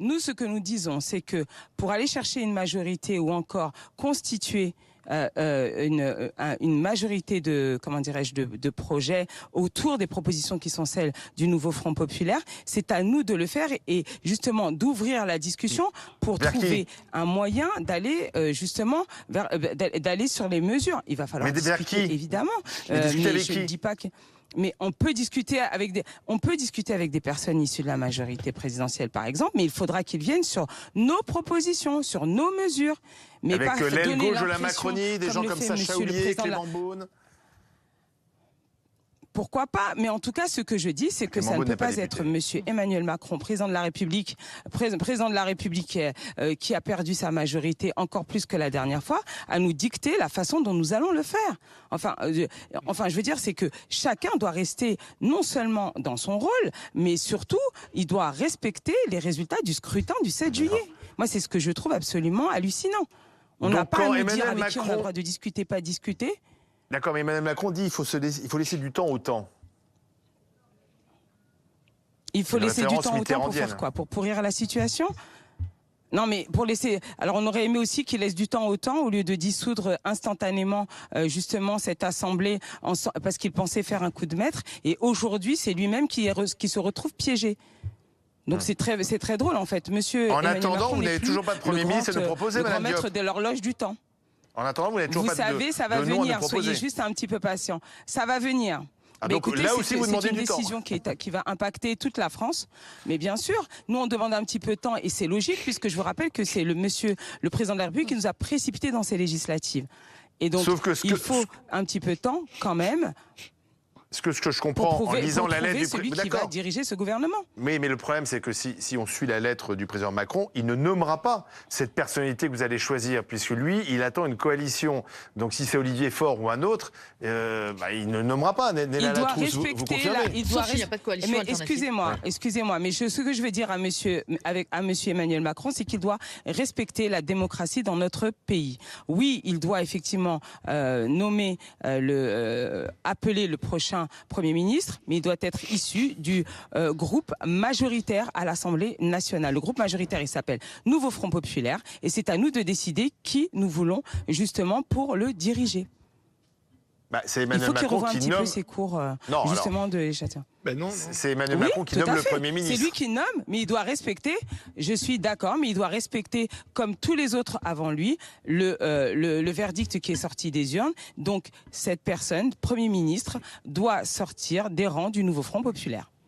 Nous, ce que nous disons, c'est que pour aller chercher une majorité ou encore constituer une majorité de, comment dirais-je, de projets autour des propositions qui sont celles du nouveau Front populaire, c'est à nous de le faire et justement d'ouvrir la discussion pour trouver un moyen d'aller justement d'aller sur les mesures. Il va falloir discuter, évidemment. Mais je ne dis pas que... Mais on peut discuter avec des personnes issues de la majorité présidentielle, par exemple, mais il faudra qu'ils viennent sur nos propositions, sur nos mesures. Mais avec pas l'aile donner gauche de la l'impression, Macronie, des gens comme Sacha Houlier, Clément Beaune. Pourquoi pas? Mais en tout cas, ce que je dis, c'est que ça ne peut pas être Monsieur Emmanuel Macron, président de la République, qui a perdu sa majorité encore plus que la dernière fois, à nous dicter la façon dont nous allons le faire. Enfin, je veux dire, c'est que chacun doit rester non seulement dans son rôle, mais surtout, il doit respecter les résultats du scrutin du 7 juillet. Moi, c'est ce que je trouve absolument hallucinant. On n'a pas à nous dire avec qui on a le droit de discuter, pas discuter. D'accord, mais Emmanuel Macron dit qu'il faut laisser du temps au temps. Il faut laisser du temps au temps pour faire quoi? Pour pourrir la situation? Non, mais pour laisser... Alors, on aurait aimé aussi qu'il laisse du temps au temps au lieu de dissoudre instantanément, justement, cette assemblée parce qu'il pensait faire un coup de maître. Et aujourd'hui, c'est lui-même qui se retrouve piégé. Donc, c'est très drôle, en fait. Monsieur en Emmanuel attendant, Macron vous n'avez toujours pas de Premier ministre à nous proposer, Madame Diop. Le grand maître de l'horloge du temps. En attendant, vous n'avez toujours pas de Vous savez, ça va venir. Soyez juste un petit peu patient. Ça va venir. Ah, donc écoutez, là aussi, vous demandez du temps. C'est une décision qui va impacter toute la France. Mais bien sûr, nous, on demande un petit peu de temps. Et c'est logique, puisque je vous rappelle que c'est le président de la République qui nous a précipités dans ces législatives. Et donc, il faut un petit peu de temps, quand même. Ce que je comprends en lisant la lettre du président qui va diriger ce gouvernement. Oui, mais le problème, c'est que si on suit la lettre du président Macron, il ne nommera pas cette personnalité que vous allez choisir, puisque lui, il attend une coalition. Donc si c'est Olivier Faure ou un autre, il ne nommera pas. Il doit respecter il n'y a pas de coalition alternative. Excusez-moi, mais ce que je veux dire à monsieur Emmanuel Macron, c'est qu'il doit respecter la démocratie dans notre pays. Oui, il doit effectivement nommer appeler le prochain Premier ministre, mais il doit être issu du groupe majoritaire à l'Assemblée nationale. Le groupe majoritaire, il s'appelle Nouveau Front populaire, et c'est à nous de décider qui nous voulons justement pour le diriger. C'est Emmanuel Macron qui nomme... Il faut qu'il revoie un petit peu ses cours justement de Châtillon. C'est Emmanuel Macron qui nomme le Premier ministre. C'est lui qui nomme, mais il doit respecter, je suis d'accord, mais il doit respecter, comme tous les autres avant lui, le verdict qui est sorti des urnes. Donc cette personne, Premier ministre, doit sortir des rangs du Nouveau Front populaire.